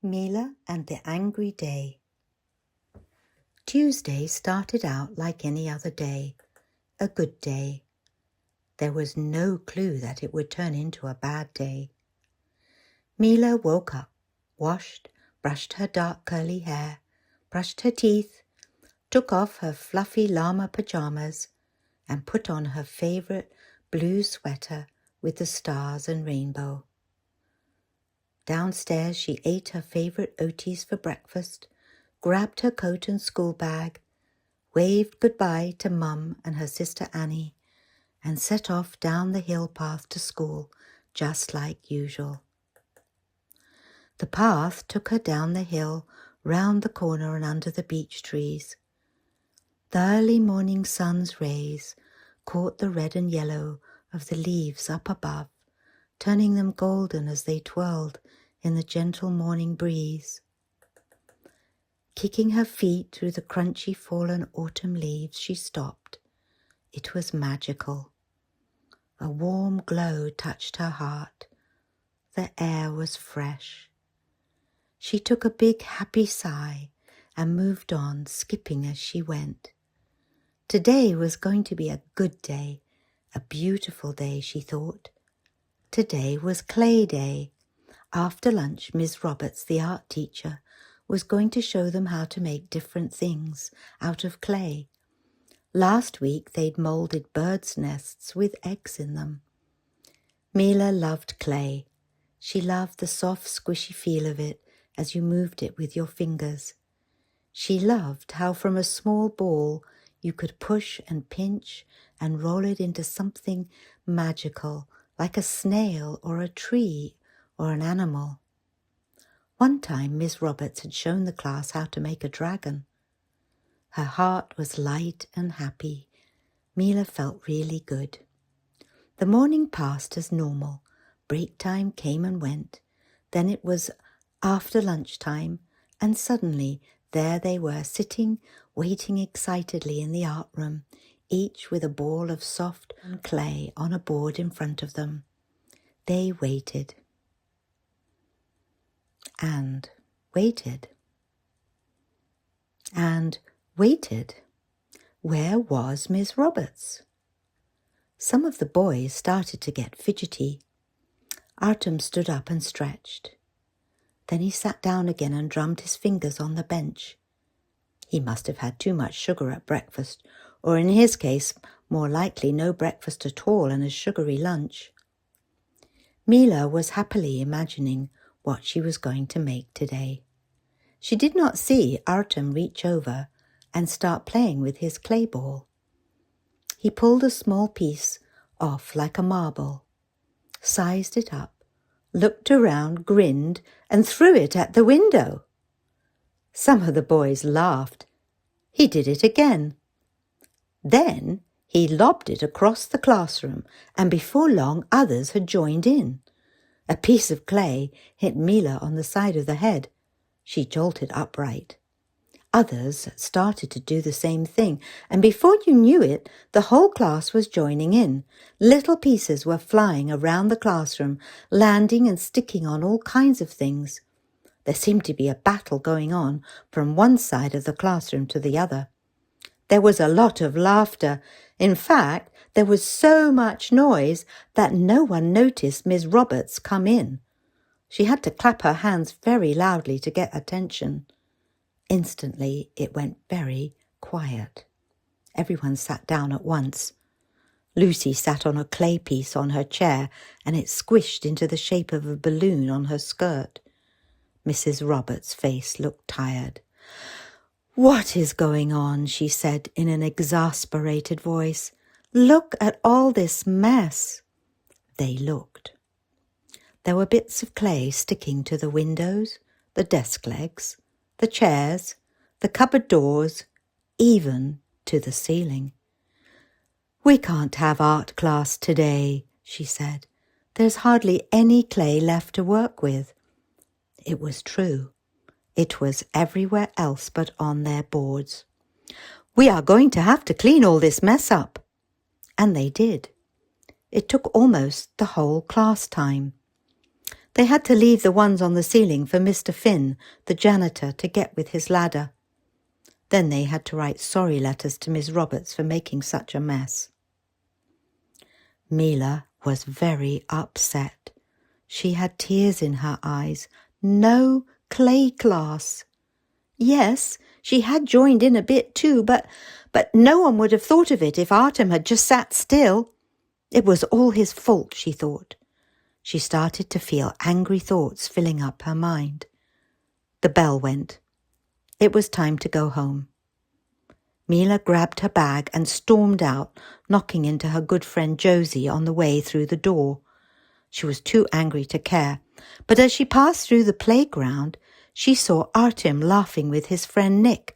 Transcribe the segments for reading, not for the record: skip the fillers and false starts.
Mila and the Angry Day. Tuesday started out like any other day, a good day. There was no clue that it would turn into a bad day. Mila woke up, washed, brushed her dark curly hair, brushed her teeth, took off her fluffy llama pajamas, and put on her favorite blue sweater with the stars and rainbow. Downstairs she ate her favorite oaties for breakfast, grabbed her coat and school bag, waved goodbye to Mum and her sister Annie, and set off down the hill path to school, just like usual. The path took her down the hill, round the corner and under the beech trees. The early morning sun's rays caught the red and yellow of the leaves up above, turning them golden as they twirled in the gentle morning breeze. Kicking her feet through the crunchy fallen autumn leaves, she stopped. It was magical. A warm glow touched her heart. The air was fresh. She took a big happy sigh and moved on, skipping as she went. Today was going to be a good day, a beautiful day, she thought. Today was Clay Day. After lunch, Miss Roberts, the art teacher, was going to show them how to make different things out of clay. Last week they'd moulded birds' nests with eggs in them. Mila loved clay. She loved the soft, squishy feel of it as you moved it with your fingers. She loved how from a small ball you could push and pinch and roll it into something magical, like a snail or a tree or an animal. One time Miss Roberts had shown the class how to make a dragon. Her heart was light and happy. Mila felt really good. The morning passed as normal. Break time came and went. Then it was after lunchtime, and suddenly there they were sitting, waiting excitedly in the art room, each with a ball of soft clay on a board in front of them. They waited. And waited. And waited. Where was Miss Roberts? Some of the boys started to get fidgety. Artem stood up and stretched. Then he sat down again and drummed his fingers on the bench. He must have had too much sugar at breakfast, or in his case, more likely no breakfast at all and a sugary lunch. Mila was happily imagining what she was going to make today. She did not see Artem reach over and start playing with his clay ball. He pulled a small piece off like a marble, sized it up, looked around, grinned, and threw it at the window. Some of the boys laughed. He did it again. Then he lobbed it across the classroom, and before long others had joined in. A piece of clay hit Mila on the side of the head. She jolted upright. Others started to do the same thing, and before you knew it, the whole class was joining in. Little pieces were flying around the classroom, landing and sticking on all kinds of things. There seemed to be a battle going on from one side of the classroom to the other. There was a lot of laughter. In fact, there was so much noise that no one noticed Miss Roberts come in. She had to clap her hands very loudly to get attention. Instantly, it went very quiet. Everyone sat down at once. Lucy sat on a clay piece on her chair, and it squished into the shape of a balloon on her skirt. Mrs. Roberts' face looked tired. "What is going on?" she said in an exasperated voice. "Look at all this mess." They looked. There were bits of clay sticking to the windows, the desk legs, the chairs, the cupboard doors, even to the ceiling. "We can't have art class today," she said. "There's hardly any clay left to work with." It was true. It was everywhere else but on their boards. "We are going to have to clean all this mess up." And they did. It took almost the whole class time. They had to leave the ones on the ceiling for Mr. Finn, the janitor, to get with his ladder. Then they had to write sorry letters to Miss Roberts for making such a mess. Mila was very upset. She had tears in her eyes. No clay class. Yes, she had joined in a bit too, but no one would have thought of it if Artem had just sat still. It was all his fault, she thought. She started to feel angry thoughts filling up her mind. The bell went. It was time to go home. Mila grabbed her bag and stormed out, knocking into her good friend Josie on the way through the door. She was too angry to care, but as she passed through the playground, she saw Artem laughing with his friend Nick.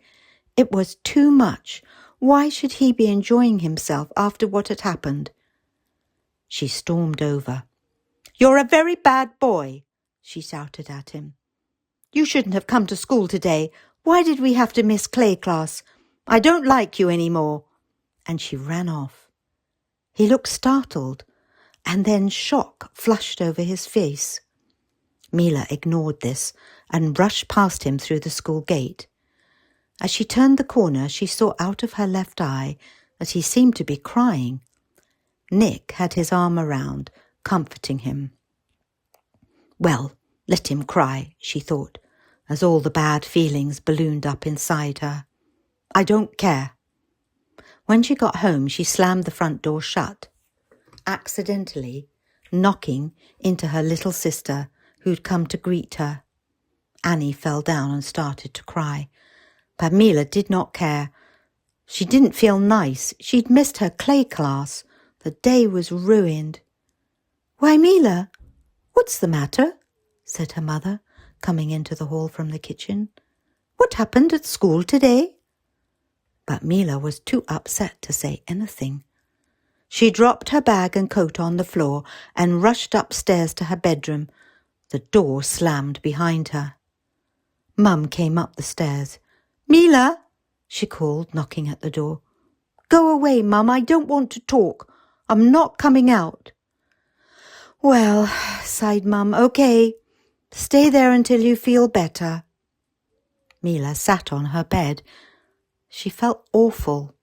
It was too much. Why should he be enjoying himself after what had happened? She stormed over. "You're a very bad boy," she shouted at him. "You shouldn't have come to school today. Why did we have to miss clay class? I don't like you any more." And she ran off. He looked startled, and then shock flushed over his face. Mila ignored this and rushed past him through the school gate. As she turned the corner, she saw out of her left eye that he seemed to be crying. Nick had his arm around, comforting him. Well, let him cry, she thought, as all the bad feelings ballooned up inside her. I don't care. When she got home, she slammed the front door shut, accidentally knocking into her little sister, who'd come to greet her. Annie fell down and started to cry, but Mila did not care. She didn't feel nice. She'd missed her clay class. The day was ruined. "Why, Mila, what's the matter?" said her mother, coming into the hall from the kitchen. "What happened at school today?" But Mila was too upset to say anything. She dropped her bag and coat on the floor and rushed upstairs to her bedroom. The door slammed behind her. Mum came up the stairs. "Mila," she called, knocking at the door. "Go away, Mum. I don't want to talk. I'm not coming out." "Well," sighed Mum, "okay. Stay there until you feel better." Mila sat on her bed. She felt awful.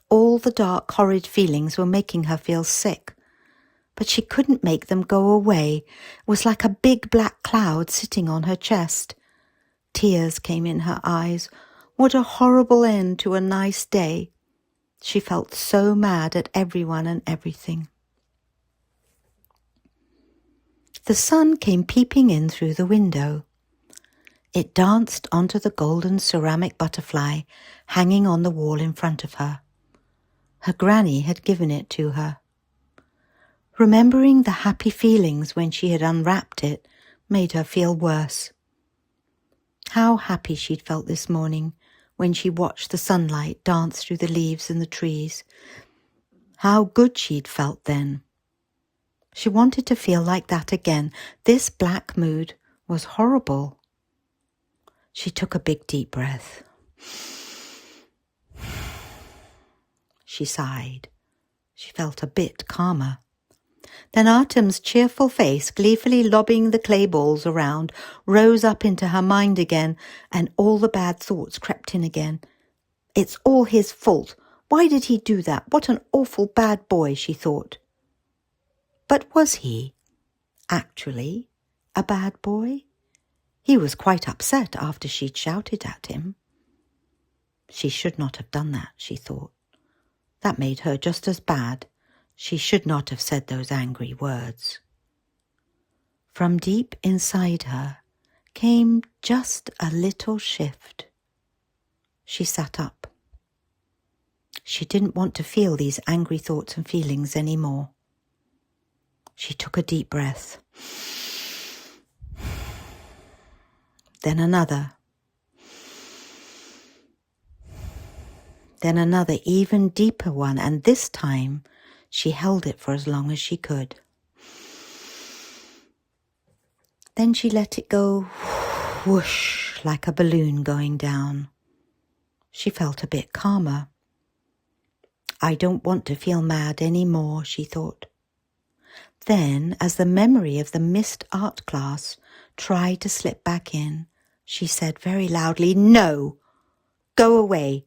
All the dark, horrid feelings were making her feel sick. But she couldn't make them go away. It was like a big black cloud sitting on her chest. Tears came in her eyes. What a horrible end to a nice day. She felt so mad at everyone and everything. The sun came peeping in through the window. It danced onto the golden ceramic butterfly hanging on the wall in front of her. Her granny had given it to her. Remembering the happy feelings when she had unwrapped it made her feel worse. How happy she'd felt this morning when she watched the sunlight dance through the leaves and the trees. How good she'd felt then. She wanted to feel like that again. This black mood was horrible. She took a big deep breath. She sighed. She felt a bit calmer. Then Artem's cheerful face, gleefully lobbing the clay balls around, rose up into her mind again, and all the bad thoughts crept in again. It's all his fault. Why did he do that? What an awful bad boy, she thought. But was he actually a bad boy? He was quite upset after she'd shouted at him. She should not have done that, she thought. That made her just as bad. She should not have said those angry words. From deep inside her came just a little shift. She sat up. She didn't want to feel these angry thoughts and feelings any more. She took a deep breath. Then another. Then another even deeper one, and this time she held it for as long as she could. Then she let it go whoosh like a balloon going down. She felt a bit calmer. I don't want to feel mad any more, she thought. Then, as the memory of the missed art class tried to slip back in, she said very loudly, "No, go away.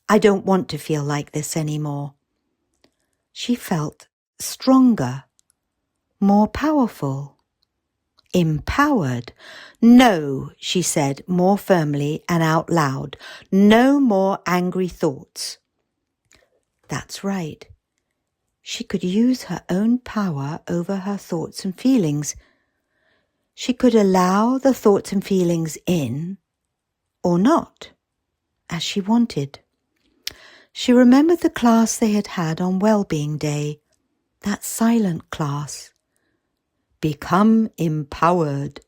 I don't want to feel like this anymore." She felt stronger, more powerful, empowered. "No," she said more firmly and out loud. "No more angry thoughts." That's right. She could use her own power over her thoughts and feelings. She could allow the thoughts and feelings in or not, as she wanted. She remembered the class they had had on Wellbeing Day, that silent class. "Become empowered,"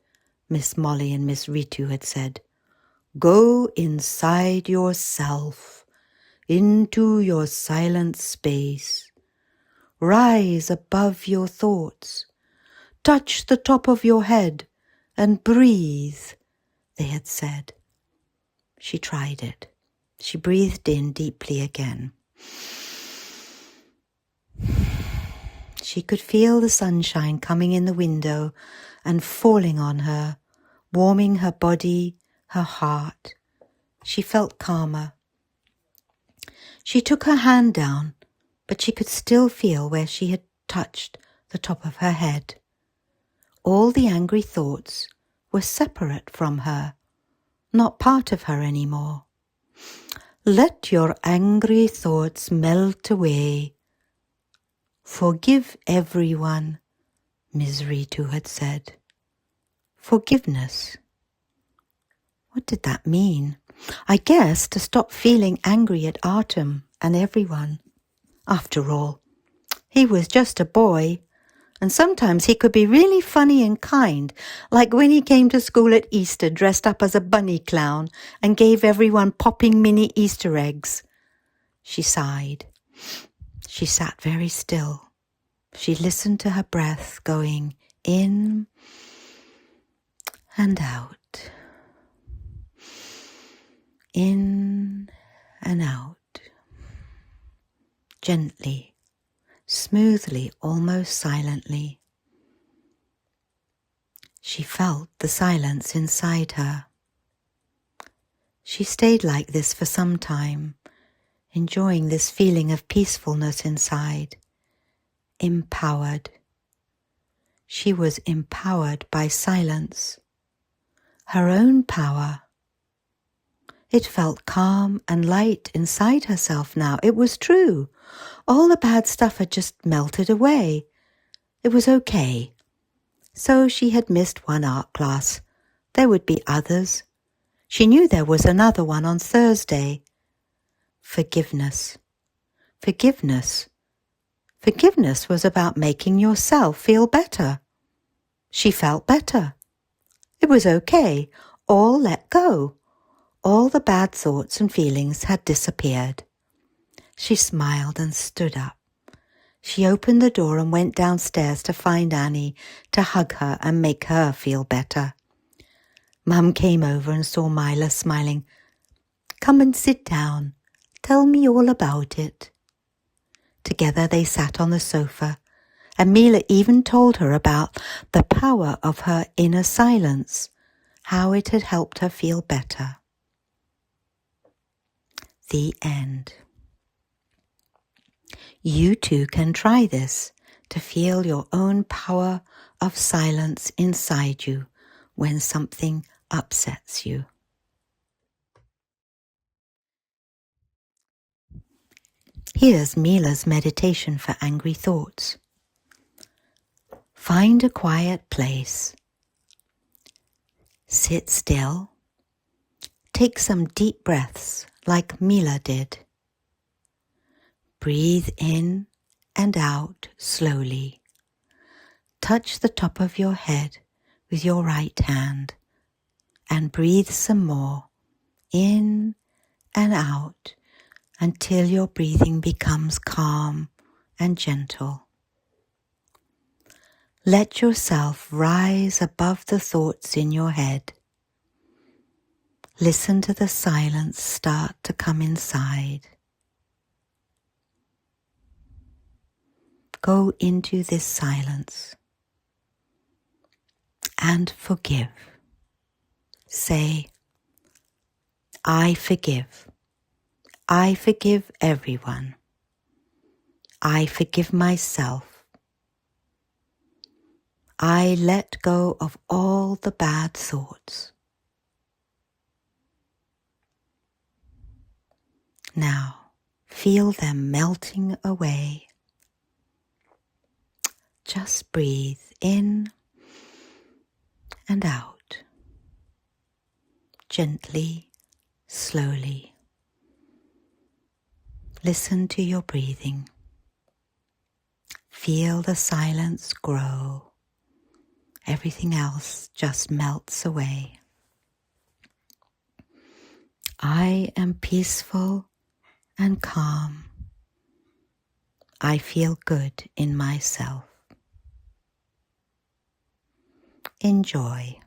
Miss Molly and Miss Ritu had said. "Go inside yourself, into your silent space. Rise above your thoughts. Touch the top of your head and breathe," they had said. She tried it. She breathed in deeply again. She could feel the sunshine coming in the window and falling on her, warming her body, her heart. She felt calmer. She took her hand down, but she could still feel where she had touched the top of her head. All the angry thoughts were separate from her, not part of her anymore. "Let your angry thoughts melt away. Forgive everyone," Ms. Ritu had said. Forgiveness. What did that mean? I guess to stop feeling angry at Artem and everyone. After all, he was just a boy, and sometimes he could be really funny and kind, like when he came to school at Easter dressed up as a bunny clown and gave everyone popping mini Easter eggs. She sighed. She sat very still. She listened to her breath going in and out, in and out, gently, smoothly, almost silently. She felt the silence inside her. She stayed like this for some time, enjoying this feeling of peacefulness inside, empowered. She was empowered by silence, her own power. It felt calm and light inside herself now. It was true. All the bad stuff had just melted away. It was okay. So she had missed one art class. There would be others. She knew there was another one on Thursday. Forgiveness. Forgiveness. Forgiveness was about making yourself feel better. She felt better. It was okay. All let go. All the bad thoughts and feelings had disappeared. She smiled and stood up. She opened the door and went downstairs to find Annie, to hug her and make her feel better. Mum came over and saw Mila smiling. "Come and sit down. Tell me all about it." Together they sat on the sofa, and Mila even told her about the power of her inner silence, how it had helped her feel better. The end. You too can try this to feel your own power of silence inside you when something upsets you. Here's Mila's meditation for angry thoughts. Find a quiet place. Sit still. Take some deep breaths like Mila did. Breathe in and out slowly. Touch the top of your head with your right hand and breathe some more in and out until your breathing becomes calm and gentle. Let yourself rise above the thoughts in your head. Listen to the silence start to come inside. go into this silence and forgive. Say, I forgive. I forgive everyone. I forgive myself. I let go of all the bad thoughts. Now, feel them melting away. Just breathe in and out, gently, slowly. Listen to your breathing. Feel the silence grow. Everything else just melts away. I am peaceful and calm. I feel good in myself. Enjoy.